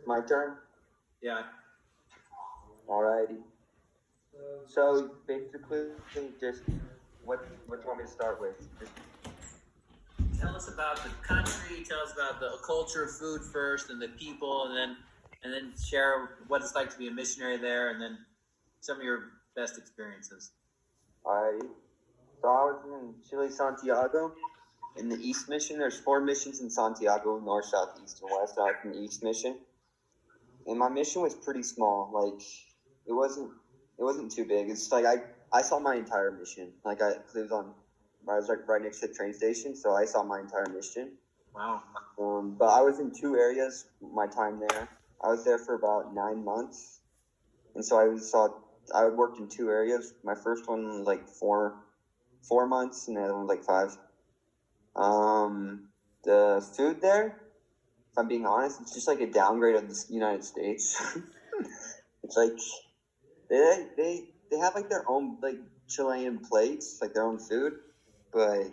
My turn? Yeah. Alrighty. So basically, just what do you want me to start with? Just Tell us about the country. Tell us about the culture of food first, and the people, and then share what it's like to be a missionary there, and then some of your best experiences. alrighty. So I was in Chile, Santiago, in the East Mission. There's 4 missions in Santiago: North, South, East, and West. I was in the East Mission, and my mission was pretty small. Like it wasn't too big. It's like I saw my entire mission. Like I was like right next to the train station, so I saw my entire mission. Wow. But I was in 2 areas my time there. I was there for about 9 months, and so I worked in 2 areas. My first one like 4 months, and the other one like 5. The food there, if I'm being honest, it's just like a downgrade of the United States. It's like they have like their own like Chilean plates, like their own food, but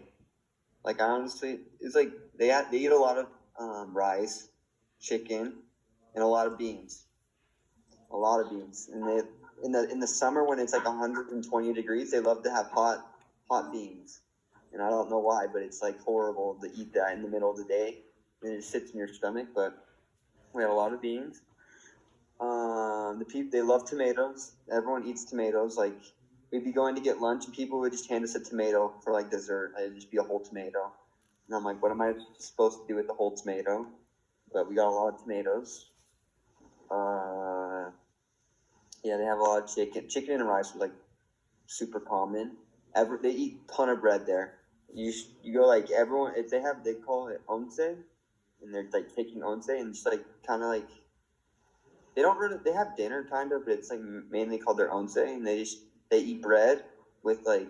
like honestly, it's like they eat a lot of rice, chicken, and a lot of beans, and they in the summer when it's like 120 degrees, they love to have hot beans, and I don't know why, but it's like horrible to eat that in the middle of the day, and it just sits in your stomach. But we had a lot of beans. The people, they love tomatoes. Everyone eats tomatoes. Like we'd be going to get lunch, and people would just hand us a tomato for like dessert. It'd just be a whole tomato, and I'm like, what am I supposed to do with the whole tomato? But we got a lot of tomatoes. Yeah, they have a lot of chicken. Chicken and rice was like super common. They eat a ton of bread there. You go like everyone, if they call it once, and they're like taking once, and just like kind of like they have dinner kind of, but it's like mainly called their once, and they eat bread with like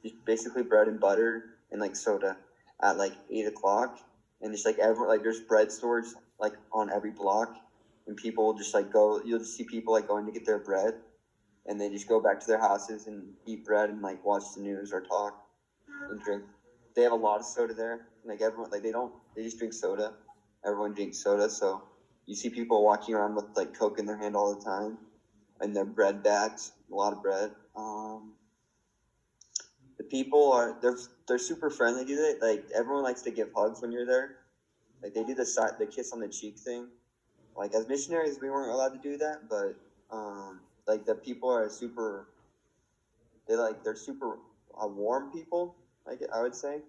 just basically bread and butter and like soda at like 8 o'clock, and just like everyone, like there's bread stores like on every block, and people will just like go. You'll just see people like going to get their bread, and they just go back to their houses and eat bread and like watch the news or talk and drink. They have a lot of soda there. Like everyone, like they just drink soda. Everyone drinks soda, so you see people walking around with like Coke in their hand all the time, and their bread bags, a lot of bread. The people they're super friendly. Do they like everyone likes to give hugs when you're there? Like they do the kiss on the cheek thing. Like as missionaries, we weren't allowed to do that, but like the people are super. They're super warm people. Like I would say.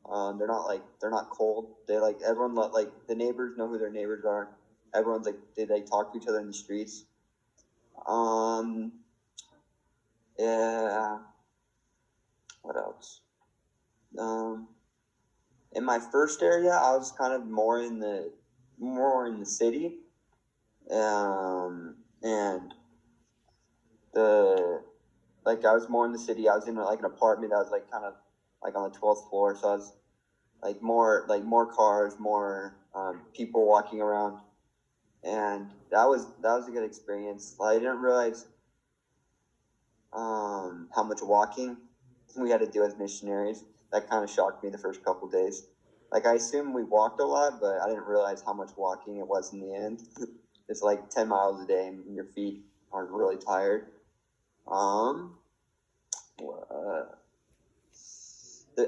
They're not cold. They like everyone like the neighbors know who their neighbors are. Everyone's like they talk to each other in the streets. Yeah. What else? In my first area, I was kind of more in the city. And the like I was more in the city. I was in like an apartment that was like kind of like on the 12th floor, so I was like more cars, more people walking around, and that was a good experience. I didn't realize how much walking we had to do as missionaries. That kind of shocked me the first couple days. Like I assumed we walked a lot, but I didn't realize how much walking it was in the end. It's like 10 miles a day, and your feet aren't really tired.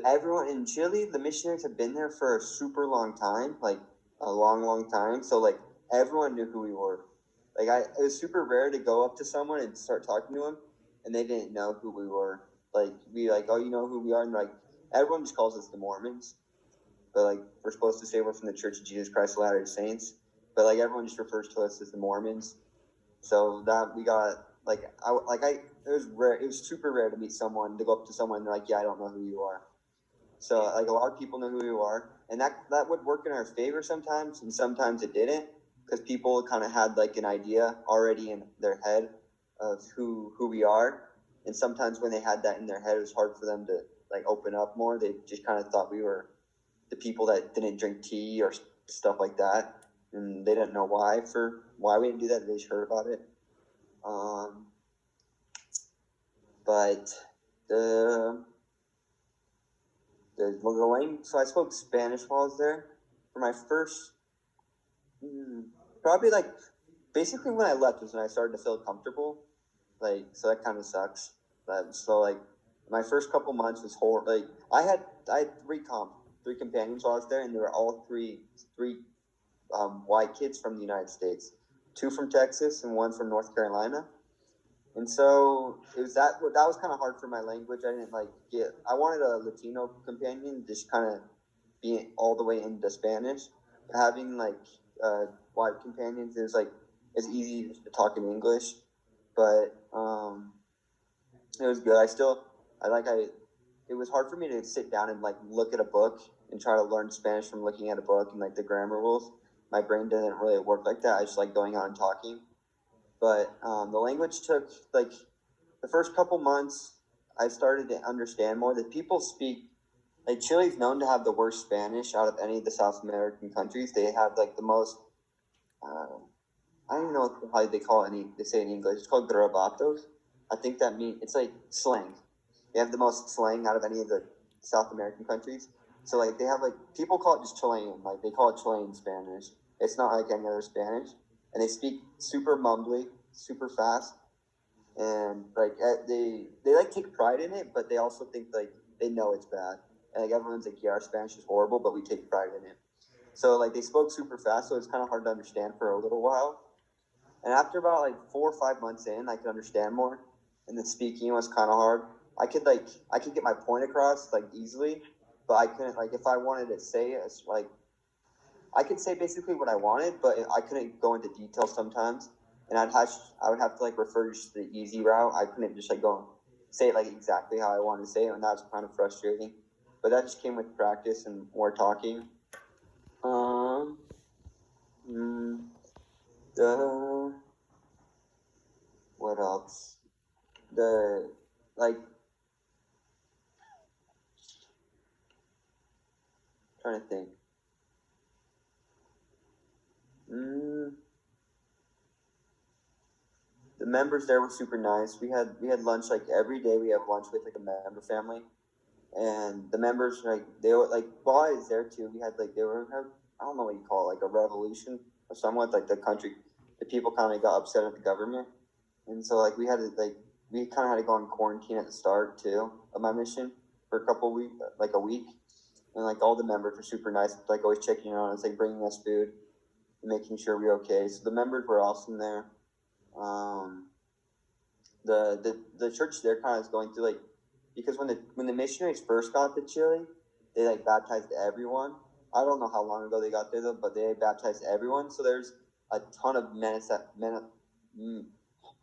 Everyone in Chile, the missionaries have been there for a super long time, like a long time. So like everyone knew who we were. Like it was super rare to go up to someone and start talking to them, and they didn't know who we were. Like we like, oh, you know who we are, and like everyone just calls us the Mormons, but like we're supposed to say we're from the Church of Jesus Christ of Latter-day Saints, but like everyone just refers to us as the Mormons. So that we got it was rare. It was super rare to meet someone, to go up to someone and they're like, yeah, I don't know who you are. So like a lot of people know who you are, and that would work in our favor sometimes, and sometimes it didn't, because people kind of had like an idea already in their head of who we are, and sometimes when they had that in their head, it was hard for them to like open up more. They just kind of thought we were the people that didn't drink tea or stuff like that, and they didn't know why we didn't do that. They just heard about it. But the language. So I spoke Spanish while I was there. For my first Mm, Probably like basically when I left was when I started to feel comfortable. Like, so that kind of sucks. But so like my first couple months was horrible. Like I had three companions while I was there, and they were all three white kids from the United States, two from Texas and one from North Carolina. And so it was that was kind of hard for my language. I didn't like get. I wanted a Latino companion, just kind of be all the way into Spanish. Having like white companions is like it's easy to talk in English, but it was good. I it was hard for me to sit down and like look at a book and try to learn Spanish from looking at a book and like the grammar rules. My brain didn't really work like that. I just like going out and talking. But the language took like the first couple months. I started to understand more that people speak. Like Chile's known to have the worst Spanish out of any of the South American countries. They have like the most. Uh, I don't even know how they call it. They say in English. It's called garabatos. I think that means it's like slang. They have the most slang out of any of the South American countries. So like they have like people call it just Chilean. Like they call it Chilean Spanish. It's not like any other Spanish, and they speak super mumbly, super fast, and like they like take pride in it, but they also think like they know it's bad. And like everyone's like, yeah, our Spanish is horrible, but we take pride in it. So like they spoke super fast, so it's kind of hard to understand for a little while. And after about like 4 or 5 months in, I could understand more, and the speaking was kind of hard. I could get my point across like easily, but I couldn't like if I wanted to say it, it's like I could say basically what I wanted, but I couldn't go into detail sometimes, and I would have to like refer to the easy route. I couldn't just like go and say it like exactly how I wanted to say it, and that was kind of frustrating. But that just came with practice and more talking. Um, mm, the what else? The like trying to think. Mm, the members there were super nice. We had lunch like every day. We have lunch with like a member family, and the members like they were like while I was there too. We had like they were I don't know what you call it, like a revolution or somewhat like the country. The people kind of got upset at the government, and so like we kind of had to go on quarantine at the start too of my mission for a couple weeks, like a week, and like all the members were super nice, like always checking in on us, like bringing us food, and making sure we're okay. So the members were awesome there. Um, the church there kind of is going through like because when the missionaries first got to Chile, they like baptized everyone. I don't know how long ago they got there though, but they baptized everyone. So there's a ton of I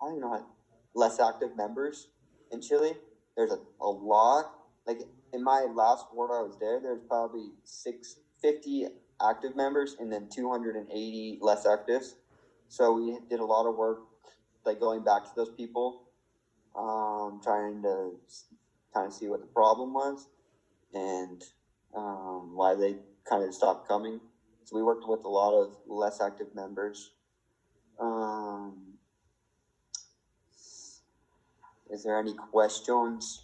don't know how, less active members in Chile. There's a lot. Like in my last ward I was there, there's probably 650 active members and then 280 less actives. So we did a lot of work like going back to those people, trying to kind of see what the problem was and why they kind of stopped coming. So we worked with a lot of less active members. Is there any questions?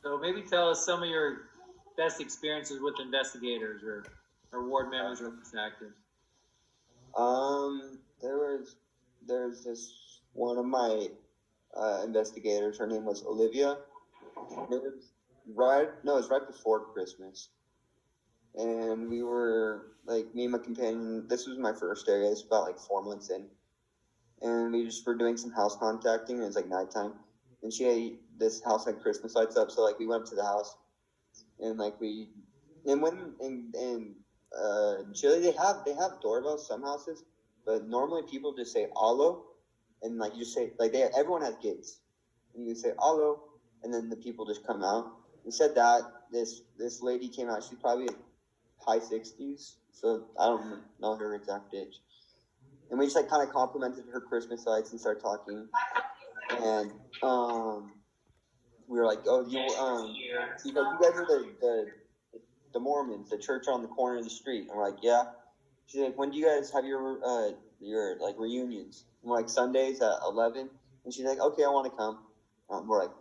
So maybe tell us some of your best experiences with investigators or ward members or actors. There's this one of my investigators. Her name was Olivia. It was it was right before Christmas, and we were like me and my companion. This was my first area. It's about like 4 months in, and we just were doing some house contacting. And it was like nighttime, and this house had Christmas lights up. So like we went up to the house, and like we and when in Chile they have doorbells some houses, but normally people just say "allo," and like you just say like everyone has gates, and you say "allo," and then the people just come out. We said that this lady came out. She's probably high 60s, so I don't know her exact age. And we just like kind of complimented her Christmas lights and started talking. And we were like, "Oh, she's like, you guys are the Mormons, the church on the corner of the street." And we're like, "Yeah." She's like, "When do you guys have your like reunions?" And we're like, "Sundays at 11." And she's like, "Okay, I want to come." We're like,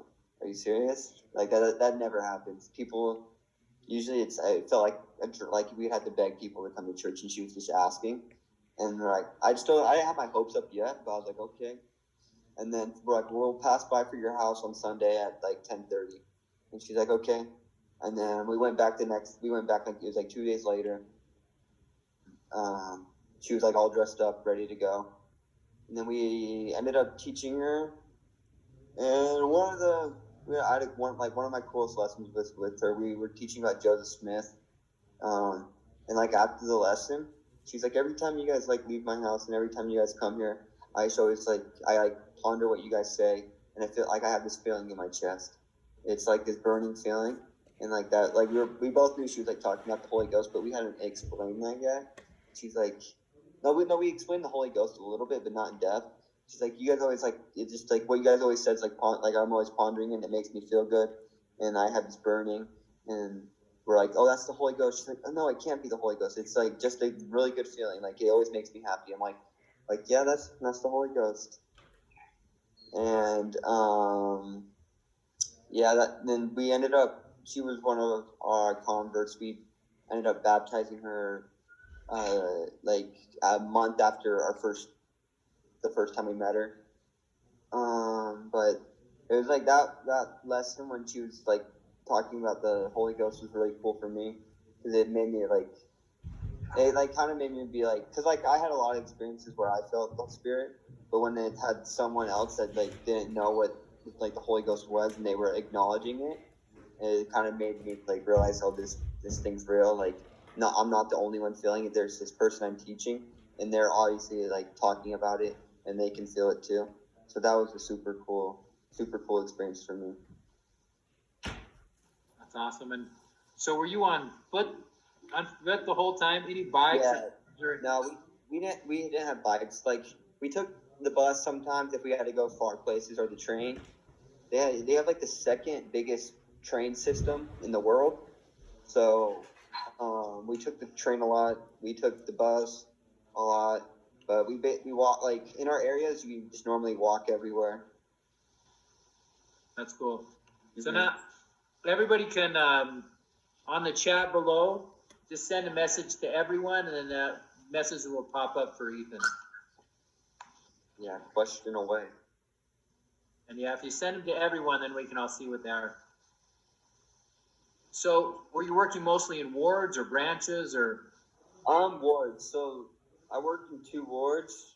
"Are you serious?" Like that never happens. People usually I felt like we had to beg people to come to church, and she was just asking. And like, I didn't have my hopes up yet, but I was like, okay. And then we're like, we'll pass by for your house on Sunday at like 10:30. And she's like, okay. And then we went back like, it was like 2 days later. She was like all dressed up, ready to go. And then we ended up teaching her. And I had one of my coolest lessons with her. We were teaching about Joseph Smith. And like after the lesson, she's like, every time you guys like leave my house and every time you guys come here, I ponder what you guys say, and I feel like I have this feeling in my chest. It's like this burning feeling, and like that, like we both knew she was like talking about the Holy Ghost, but we hadn't explained that yet. She's like, we explained the Holy Ghost a little bit, but not in depth. She's like, you guys always like, it's just like what you guys always said is like I'm always pondering it, and it makes me feel good, and I have this burning, and we're like, oh, that's the Holy Ghost. She's like, oh, no, it can't be the Holy Ghost. It's like just a really good feeling. Like it always makes me happy. I'm like, yeah, that's the Holy Ghost. And then we ended up. She was one of our converts. We ended up baptizing her like a month after the first time we met her. But it was like that lesson when she was like talking about the Holy Ghost was really cool for me, because it made me like, it like kind of made me be like, because like I had a lot of experiences where I felt the Spirit, but when it had someone else that like didn't know what like the Holy Ghost was and they were acknowledging it, it kind of made me like realize, oh, this thing's real. Like, no, I'm not the only one feeling it. There's this person I'm teaching, and they're obviously like talking about it, and they can feel it too. So that was a super cool experience for me. That's awesome. And so were you on foot the whole time? Any bikes? Yeah. No, we didn't have bikes. Like we took the bus sometimes if we had to go far places, or the train. They have like the second biggest train system in the world. So we took the train a lot. We took the bus a lot. But we walk, like in our areas, you just normally walk everywhere. That's cool. Mm-hmm. So now everybody can, on the chat below, just send a message to everyone, and then that message will pop up for Ethan. Yeah, question away. And yeah, if you send them to everyone, then we can all see what they are. So were you working mostly in wards or branches or? Wards. So I worked in 2 wards.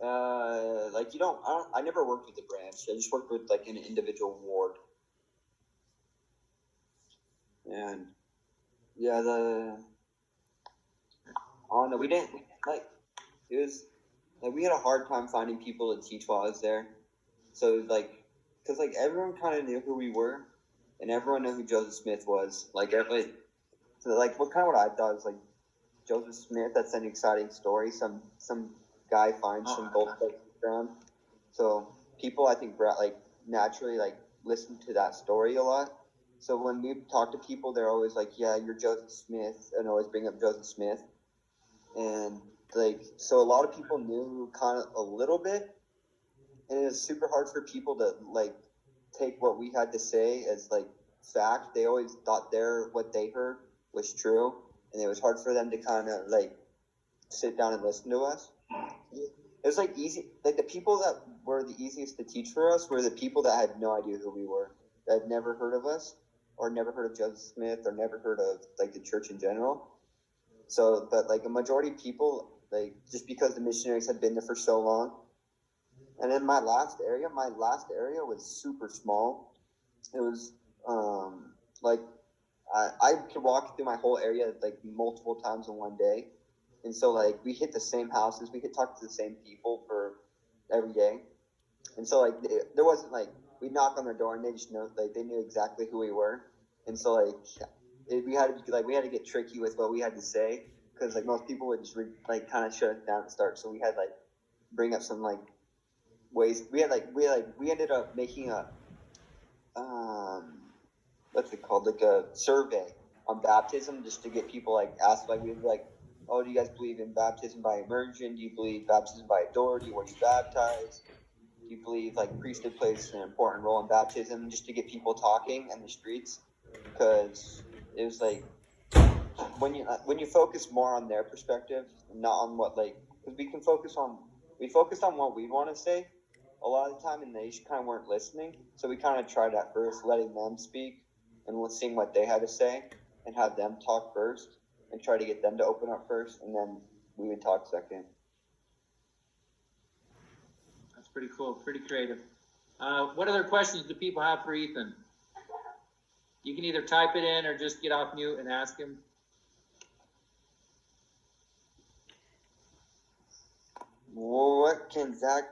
I never worked with the branch. I just worked with like an individual ward. And yeah, we didn't like, it was like we had a hard time finding people to teach while I was there. So it was like, because like everyone kind of knew who we were, and everyone knew who Joseph Smith was. Like everybody, so like what I thought was like, Joseph Smith, that's an exciting story. Some guy finds some gold plates around. So people, I think, like naturally like listen to that story a lot. So when we talk to people, they're always like, yeah, you're Joseph Smith, and always bring up Joseph Smith. And like, so a lot of people knew kind of a little bit, and it was super hard for people to like take what we had to say as like fact. They always thought what they heard was true, and it was hard for them to kind of like sit down and listen to us. It was like easy, like the people that were the easiest to teach for us were the people that had no idea who we were, that had never heard of us, or never heard of Joseph Smith, or never heard of like the church in general. So, but like a majority of people, like just because the missionaries had been there for so long. And then my last area was super small. It was like I could walk through my whole area like multiple times in one day. And so like we hit the same houses, we could talk to the same people for every day. And so like there wasn't like, we'd knock on their door and they just know, like they knew exactly who we were. And so like we had to get tricky with what we had to say, because like most people would just like kind of shut it down and start. So we had like bring up some like ways. We ended up making a what's it called, like a survey on baptism, just to get people like asked, like we'd be like, oh, do you guys believe in baptism by immersion? Do you believe baptism by authority? Were you baptized? Do you believe like priesthood plays an important role in baptism? Just to get people talking in the streets, because it was like when you focus more on their perspective, not on what like because we focused on what we want to say a lot of the time, and they just kind of weren't listening. So we kind of tried at first letting them speak and seeing what they had to say, and have them talk first, and try to get them to open up first, and then we would talk second. That's pretty cool, pretty creative. What other questions do people have for Ethan? You can either type it in or just get off mute and ask him. What can Zach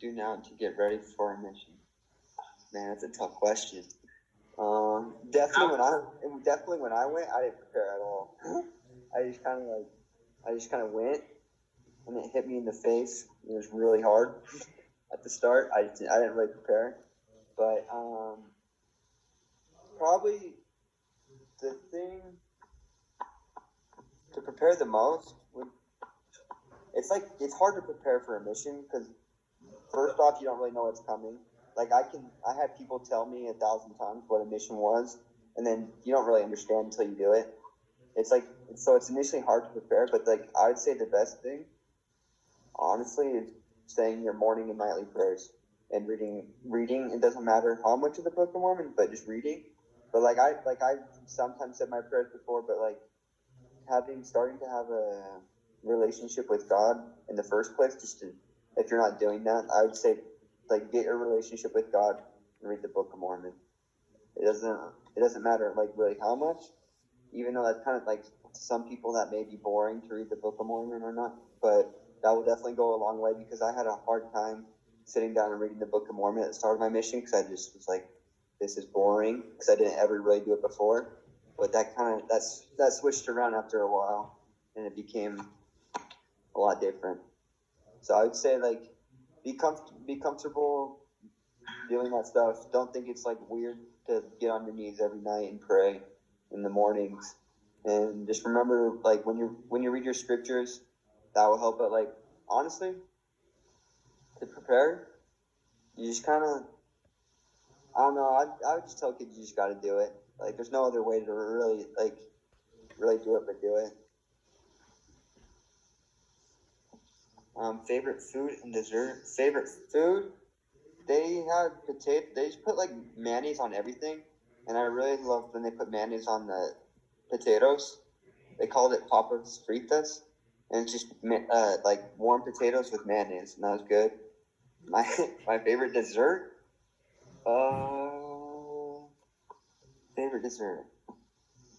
do now to get ready for a mission? Man, that's a tough question. Definitely when I went, I didn't prepare at all. I just kind of went, and it hit me in the face. It was really hard at the start. I didn't really prepare, but probably the thing to prepare the most would. It's hard to prepare for a mission because first off, you don't really know what's coming. Like I had people tell me 1,000 times what a mission was, and then you don't really understand until you do it. It's initially hard to prepare, but like I would say the best thing, honestly, is saying your morning and nightly prayers and reading. It doesn't matter how much of the Book of Mormon, but just reading. But I sometimes said my prayers before, but like starting to have a relationship with God in the first place, if you're not doing that, I would say like get your relationship with God and read the Book of Mormon. It doesn't matter like really how much, even though that's kind of like to some people that may be boring to read the Book of Mormon or not, but that will definitely go a long way because I had a hard time sitting down and reading the Book of Mormon at the start of my mission because I just was like, this is boring because I didn't ever really do it before. But that switched around after a while, and it became a lot different. So I would say like be comfortable doing that stuff. Don't think it's like weird to get on your knees every night and pray in the mornings. And just remember, like when you read your scriptures, that will help. But like honestly, to prepare, you just kind of I don't know. I would just tell kids you just got to do it. Like there's no other way to really do it but do it. Favorite food and dessert. Favorite food. They had potato. They just put like mayonnaise on everything, and I really loved when they put mayonnaise on the potatoes. They called it papas fritas, and it's just like warm potatoes with mayonnaise, and that was good. My favorite dessert. Favorite dessert.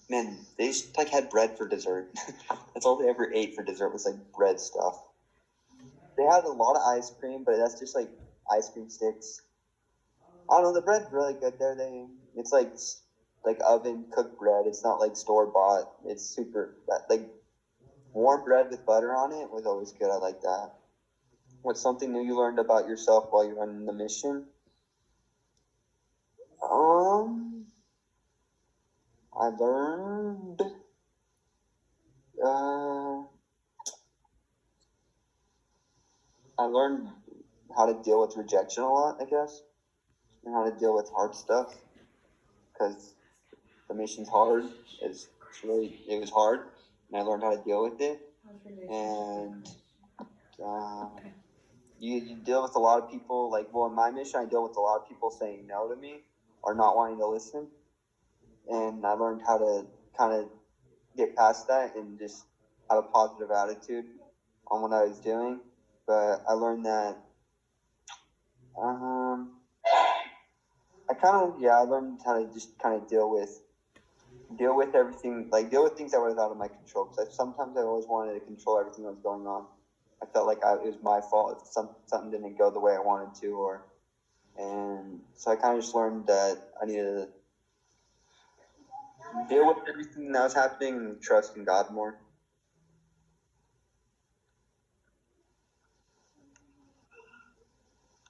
Man, they just like had bread for dessert. That's all they ever ate for dessert was like bread stuff. They had a lot of ice cream, but that's just like ice cream sticks. I don't know. The bread's really good there. It's like oven cooked bread. It's not like store bought. It's super like warm bread with butter on it was always good. I like that. What's something new you learned about yourself while you're on the mission? I learned. I learned how to deal with rejection a lot, I guess, and how to deal with hard stuff, because the mission's hard. It was hard, and I learned how to deal with it. And you deal with a lot of people, in my mission, I deal with a lot of people saying no to me or not wanting to listen. And I learned how to kind of get past that and just have a positive attitude on what I was doing. But I learned that I learned how to just kind of deal with everything, deal with things that were out of my control. Because sometimes I always wanted to control everything that was going on. I felt like it was my fault if something didn't go the way I wanted to, and so I kind of just learned that I needed to deal with everything that was happening and trust in God more.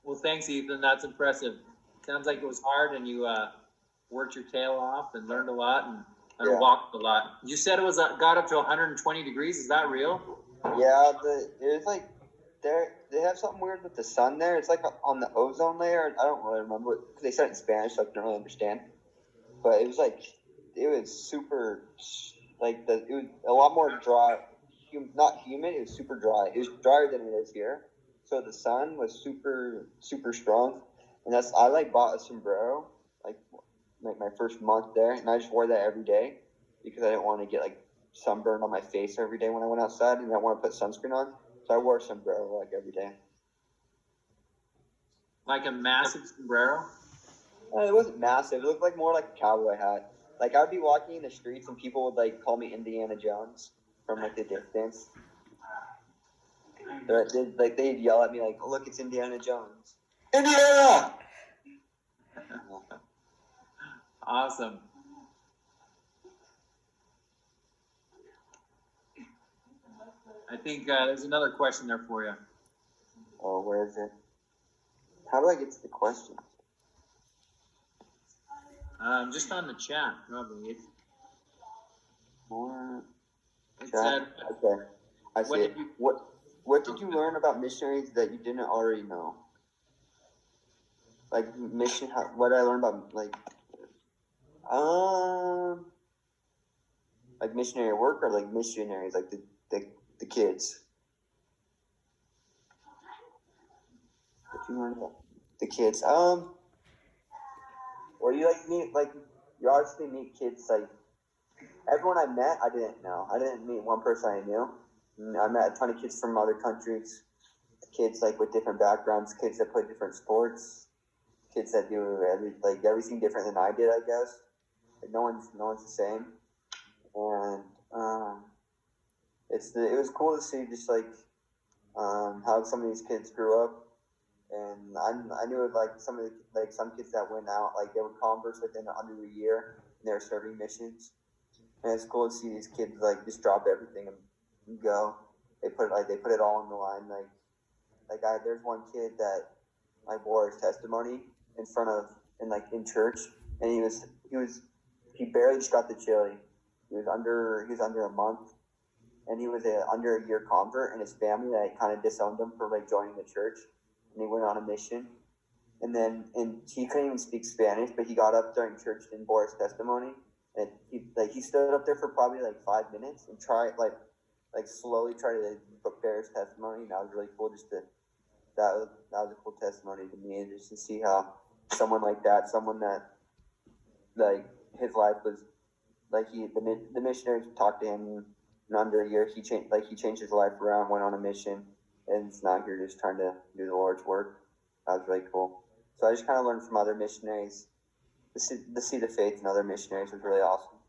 Well, thanks, Ethan. That's impressive. Sounds like it was hard, and you worked your tail off and learned a lot and walked a lot. You said it got up to 120 degrees. Is that real? Yeah, it was they have something weird with the sun there. It's like on the ozone layer. I don't really remember. They said it in Spanish, so I don't really understand. but it was super, like it was a lot more dry, not humid. It was super dry. It was drier than it is here. So the sun was super super strong, and I like bought a sombrero like my first month there, and I just wore that every day because I didn't want to get like sunburned on my face every day when I went outside, and I want to put sunscreen on. So I wore a sombrero like every day. Like a massive sombrero? It wasn't massive. It looked like more like a cowboy hat. Like I'd be walking in the streets and people would like call me Indiana Jones from like the distance. They'd yell at me like, "Look, it's Indiana Jones." Indiana. Awesome. I think there's another question there for you. Oh, where is it? How do I get to the question? Just on the chat, probably. More It chat. said, Okay, I see what it. did you? What did you learn about missionaries that you didn't already know? Like what did I learn about like missionary work or like missionaries, like the kids? What you learn about the kids? Or you you obviously meet kids like everyone I met. I didn't know. I didn't meet one person I knew. I met a ton of kids from other countries. Kids like with different backgrounds. Kids that play different sports. Kids that do everything different than I did. I guess like, no one's the same. And it was cool to see just like how some of these kids grew up. And I knew like some kids that went out, like they were converts within under a year, and they were serving missions. And it's cool to see these kids like just drop everything and go. They put it all on the line. There's one kid that I bore his testimony in church, and he barely just got to Chile. He was under a month, and he was under a year convert, and his family that kind of disowned him for like joining the church. And he went on a mission, and he couldn't even speak Spanish, but he got up during church and bore his testimony, and he stood up there for probably like 5 minutes and slowly tried to prepare his testimony, and that was really cool. That was a cool testimony to me, and just to see how someone that like his life was like the missionaries talked to him in under a year. He changed his life around, went on a mission. And it's not here just trying to do the Lord's work. That was really cool. So I just kind of learned from other missionaries. To see the faith in other missionaries was really awesome.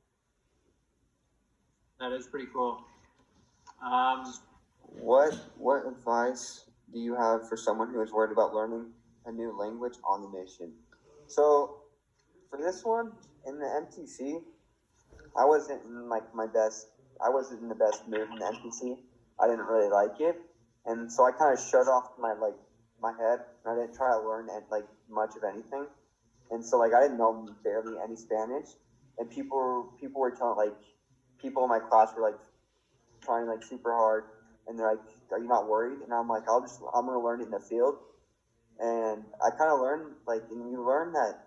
That is pretty cool. What advice do you have for someone who is worried about learning a new language on the mission? So for this one, in the MTC, I wasn't in I wasn't in the best mood in the MTC. I didn't really like it. And so I kind of shut off my head, and I didn't try to learn much of anything. And so I didn't know barely any Spanish. And people were telling people in my class were trying super hard, and they're like, "Are you not worried?" And I'm like, I'm gonna learn it in the field. And I kind of learned and you learn that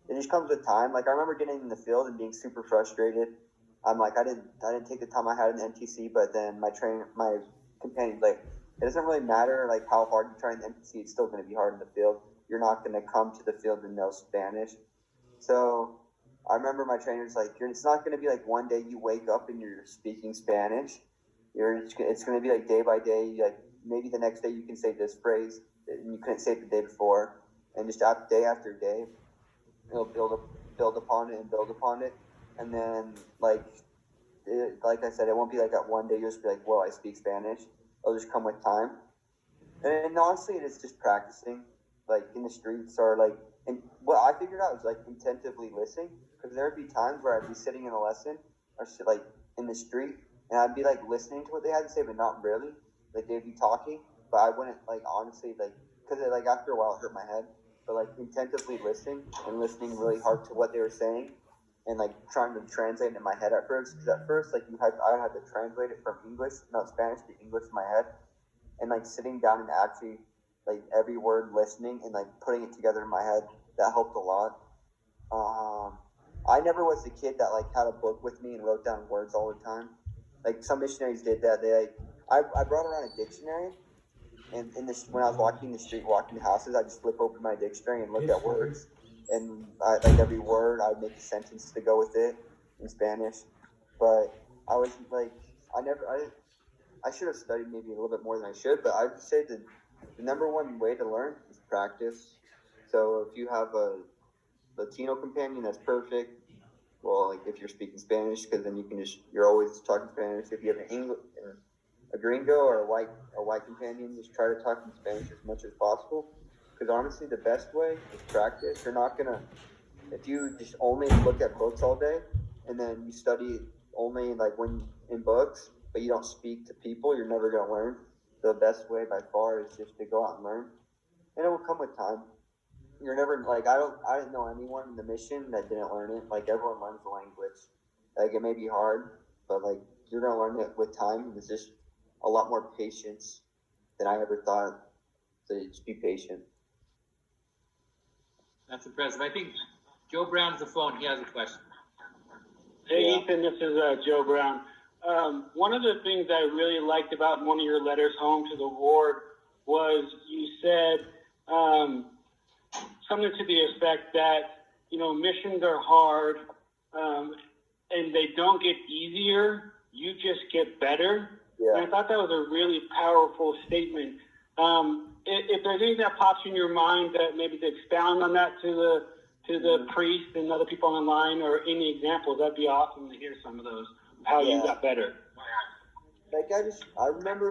it just comes with time. I remember getting in the field and being super frustrated. I'm I didn't take the time I had in the MTC, but then my companions it doesn't really matter how hard you try in the MTC, it's still going to be hard in the field. You're not going to come to the field and know Spanish. So I remember my trainers it's not going to be one day you wake up and you're speaking Spanish. It's going to be day by day. Maybe the next day you can say this phrase and you couldn't say it the day before, and just day after day it'll build upon it and build upon it. And then like I said, it won't be that one day you'll just be whoa, I speak Spanish. It'll just come with time. And honestly, it's just practicing, in the streets or and what I figured out was intentively listening, because there would be times where I'd be sitting in a lesson or in the street, and I'd be listening to what they had to say, but not really. They'd be talking, but I wouldn't honestly because after a while it hurt my head. But intentively listening and listening really hard to what they were saying, and trying to translate it in my head at first. Because at first, I had to translate it from English, not Spanish, to English in my head, and sitting down and actually every word listening and putting it together in my head, that helped a lot. I never was the kid that like had a book with me and wrote down words all the time. Like some missionaries did that. I brought around a dictionary, and when I was walking the street, walking to houses, I just flip open my dictionary and look at words, and like every word, I would make a sentence to go with it in Spanish. But I was like, I should have studied maybe a little bit more than I should. But I would say that the number one way to learn is practice. So if you have a Latino companion, that's perfect. Well, like if you're speaking Spanish, because then you're always talking Spanish. If you have a gringo or a white companion, just try to talk in Spanish as much as possible. Because honestly, the best way is practice. You're not gonna, if you just only look at books all day and then you study only like when in books, but you don't speak to people, you're never gonna learn. The best way by far is just to go out and learn, and it will come with time. You're never like I didn't know anyone in the mission that didn't learn it. Like everyone learns the language. Like it may be hard, but like you're gonna learn it with time. It's just a lot more patience than I ever thought. So just be patient. That's impressive. I think Joe Brown's the phone. He has a question. Hey, Yeah. Ethan, this is Joe Brown. One of the things I really liked about one of your letters home to the ward was you said something to the effect that, missions are hard and they don't get easier. You just get better. Yeah. And I thought that was a really powerful statement. If there's anything that pops in your mind that maybe to expound on that to the priest and other people online, or any examples, that'd be awesome to hear some of those, how you got better. Like I remember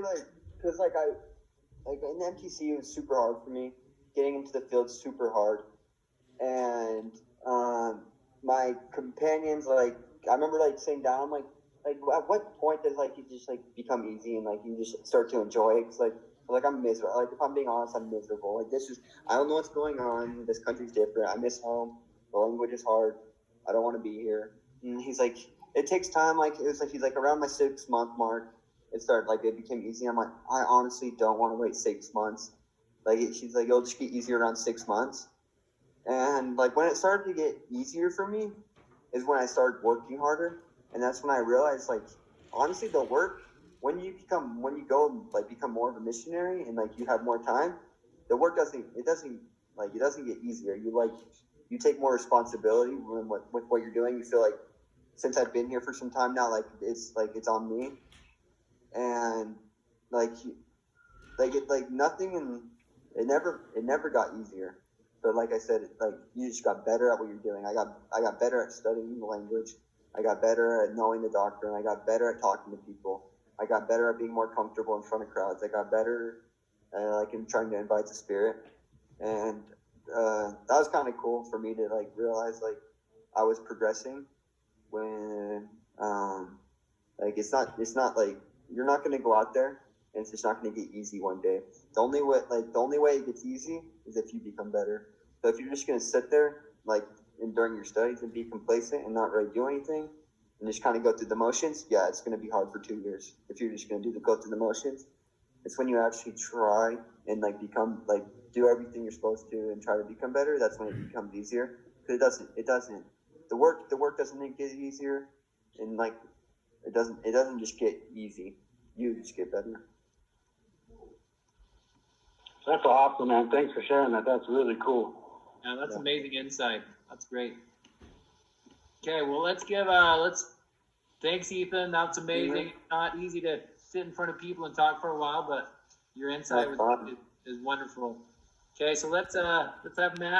because in MTC it was super hard for me. Getting into the field super hard, and my companions I remember sitting down like at what point does it just become easy and you just start to enjoy it? Cause I'm miserable. Like if I'm being honest, I'm miserable. I don't know what's going on. This country's different. I miss home. The language is hard. I don't want to be here. And he's like, it takes time. He's around my 6 month mark. It became easy. I'm like, I honestly don't want to wait 6 months. She's like, it'll just get easier around 6 months. And when it started to get easier for me is when I started working harder. And that's when I realized honestly the work, when you go become more of a missionary and you have more time, the work doesn't get easier. You take more responsibility with what you're doing. You feel since I've been here for some time now, it's on me. And nothing, and it never got easier. But like I said, you just got better at what you're doing. I got better at studying the language. I got better at knowing the doctrine. I got better at talking to people. I got better at being more comfortable in front of crowds. I got better in trying to invite the Spirit. And that was kind of cool for me to realize I was progressing when it's not you're not going to go out there and it's just not going to get easy one day. The only way it gets easy is if you become better. So if you're just going to sit there during your studies and be complacent and not really do anything and just kind of go through the motions, it's going to be hard for 2 years. If you're just going to go through the motions, it's when you actually try and become do everything you're supposed to and try to become better. That's when it becomes easier. Because it doesn't. The work doesn't get easier, and it doesn't just get easy. You just get better. That's awesome, man. Thanks for sharing that. That's really cool. Yeah, that's amazing insight. That's great. Okay, well, thanks, Ethan. That's amazing. Mm-hmm. It's not easy to sit in front of people and talk for a while, but your insight is wonderful. Okay, so let's have Matt